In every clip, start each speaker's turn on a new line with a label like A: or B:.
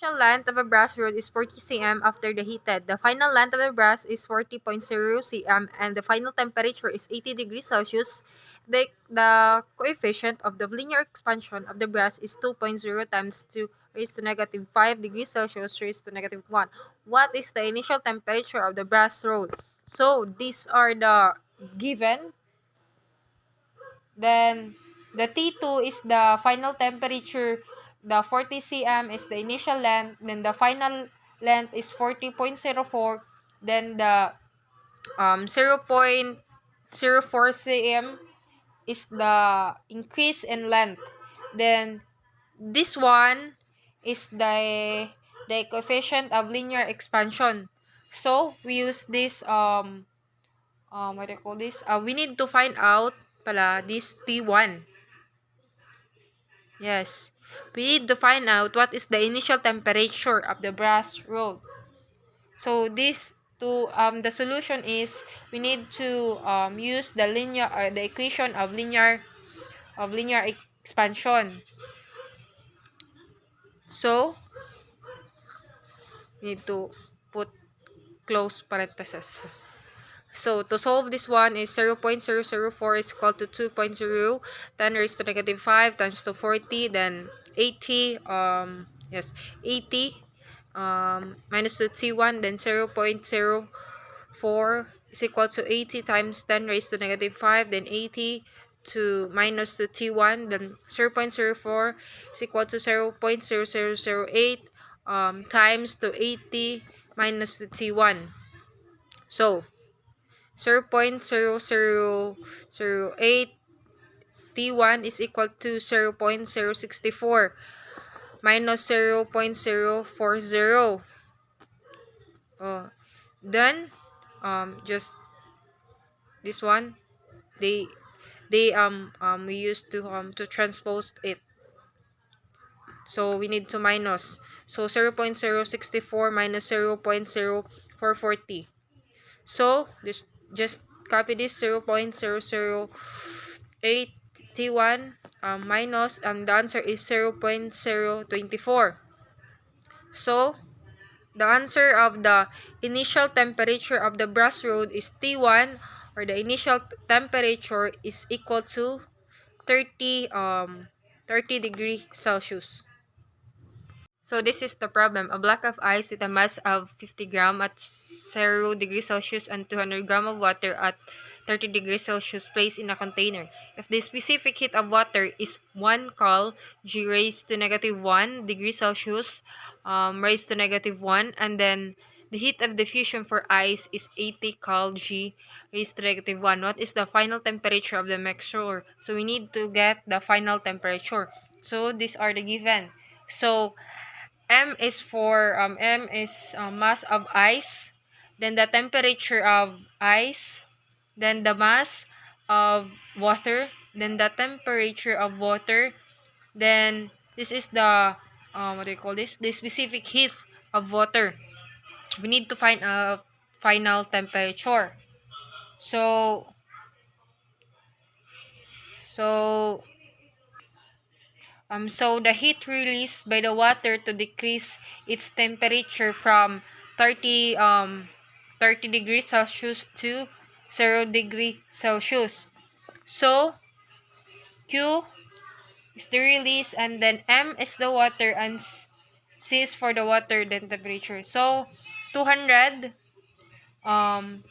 A: Initial length of a brass rod is 40 cm after the heated. The final length of the brass is 40.0 cm and the final temperature is 80 degrees Celsius. The coefficient of the linear expansion of the brass is 2.0 times 2 raised to negative 5 degrees Celsius raised to negative 1. What is the initial temperature of the brass rod? So, these are the given. Then, the T2 is the final temperature. The 40 cm is the initial length. Then, the final length is 40.04. Then, the 0.04 cm is the increase in length. Then, this one is the coefficient of linear expansion. So, we use this, what do you call this? We need to find out pala this T1. Yes. We need to find out what is the initial temperature of the brass rod. So this the solution is we need to use the equation of linear expansion. So we need to put close parentheses. So, to solve this one is 0.004 is equal to 2.0, 10 raised to negative 5 times to 40, then 80, 80, minus to T1, then 0.04 is equal to 80 times 10 raised to negative 5, then 80 to minus to T1, then 0.04 is equal to 0.0008 times to 80 minus to T1. So, 0.0008 T1 is equal to 0.064 minus 0.040. Then just this one they we used to transpose it, so we need to minus, so 0.064 minus 0.0440. So this just copy this 0.008 T1 minus the answer is 0.024. So the answer of the initial temperature of the brass rod is T1, or the initial temperature is equal to 30 degree Celsius. So this is the problem. A block of ice with a mass of 50 gram at 0 degrees Celsius and 200 gram of water at 30 degrees Celsius placed in a container. If the specific heat of water is 1 cal G raised to negative 1 degree Celsius raised to negative 1, and then the heat of diffusion for ice is 80 cal G raised to negative 1, what is the final temperature of the mixture? So we need to get the final temperature. So these are the given. So M is mass of ice, then the temperature of ice, then the mass of water, then the temperature of water, then this is the what do you call this? The specific heat of water. We need to find a final temperature. So so so the heat released by the water to decrease its temperature from 30 degrees Celsius to 0 degree Celsius. So Q is the release, and then M is the water, and C is for the water, then temperature. So 200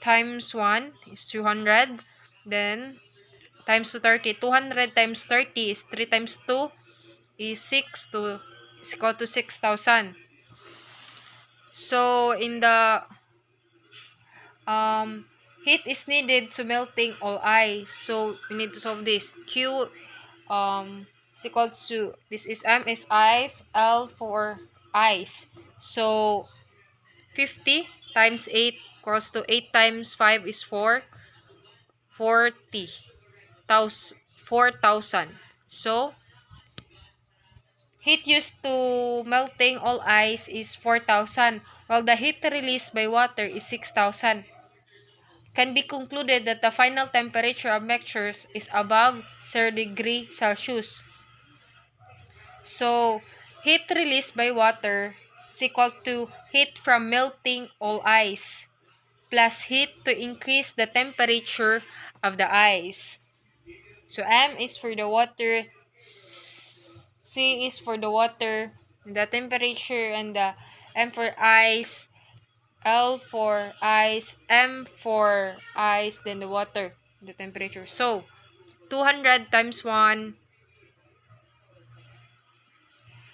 A: times 1 is 200, then times to 30. 200 times 30 is 3 times 2 is 6 to is equal to 6,000. So in the heat is needed to melting all ice. So we need to solve this. Q is equal to, this is M is ice, L for ice. So 50 times 8 equals to 8 times 5 is 4. 4,000. So heat used to melting all ice is 4,000, while the heat released by water is 6,000. Can be concluded that the final temperature of mixtures is above 0 degree Celsius. So, heat released by water is equal to heat from melting all ice plus heat to increase the temperature of the ice. So M is for the water, C is for the water, the temperature, and the M for ice, L for ice, M for ice, then the water, the temperature. So 200 times 1,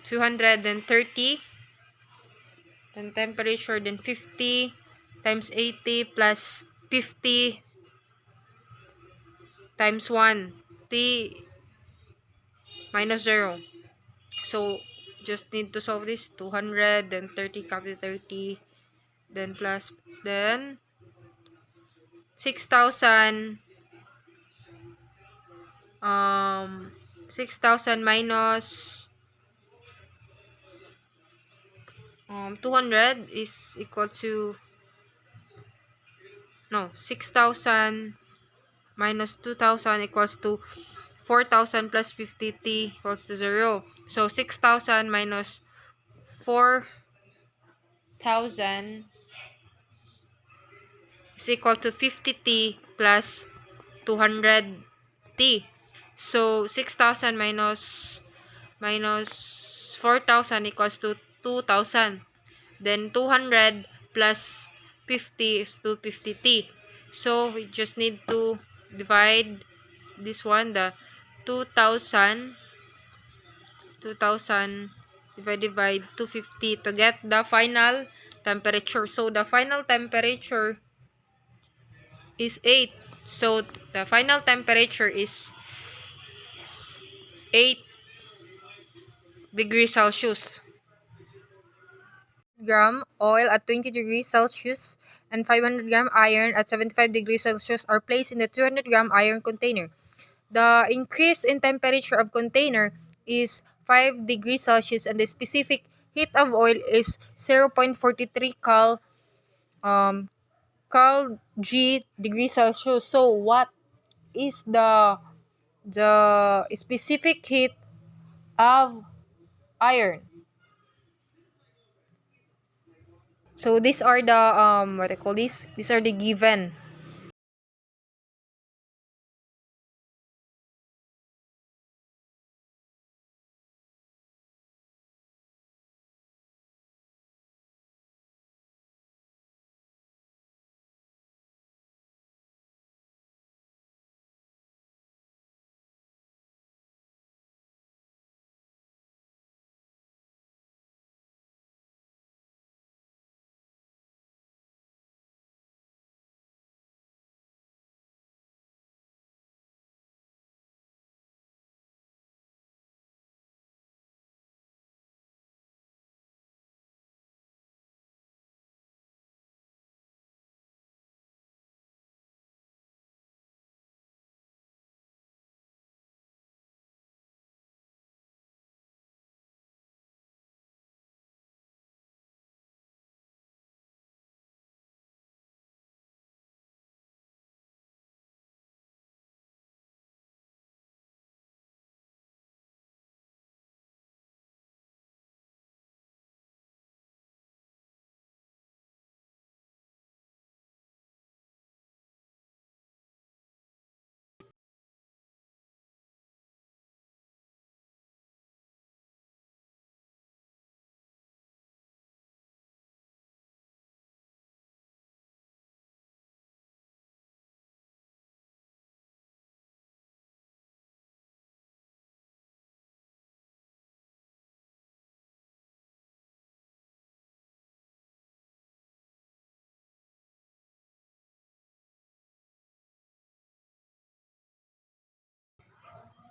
A: 200, then 30, then temperature, then 50 times 80 plus 50 times 1, T minus 0. So just need to solve this. 200, then 30, copy 30, then plus, then 6,000, 6,000 minus 200 is equal to, no, 6,000 minus 2,000 equals to 4,000 plus 50t equals to 0. So 6,000 minus 4,000 is equal to 50t plus 200t. So 6,000 minus 4,000 equals to 2,000. Then 200 plus 50 is 250t. So we just need to divide this one, the 2,000 divided by 250 to get the final temperature. So the final temperature is 8. So the final temperature is 8 degrees Celsius. Gram oil at 20 degrees Celsius and 500 gram iron at 75 degrees Celsius are placed in the 200 gram iron container. The increase in temperature of container is 5 degrees Celsius and the specific heat of oil is 0.43 cal G degrees Celsius. So what is the specific heat of iron? So these are the what I call this? These are the given.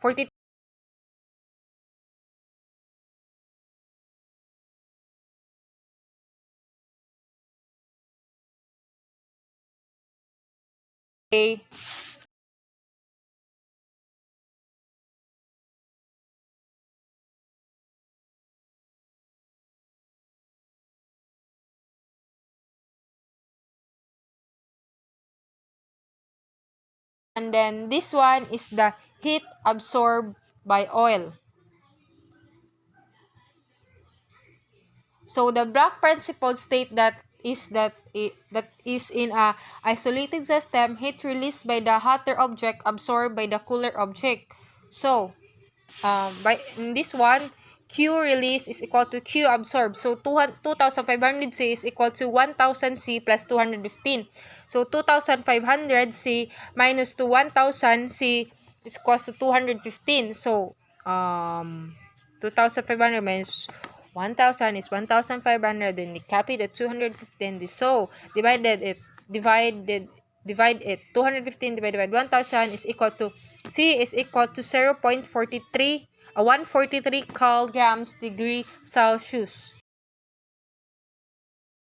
A: Forty a and then this one is the heat absorbed by oil. So the Bragg principle state that is in a isolated system, heat released by the hotter object absorbed by the cooler object. So by in this one, Q release is equal to Q absorbed. So 2,500 C is equal to 1,000 C plus 215. So 2,500 C minus to 1,000 C is equals to 215. So 2,500 minus 1,000 is 1,500. Then we copy the 215. So divide it. 215 divided by 1,000 is equal to, C is equal to 0.43, 143 kilograms degree Celsius.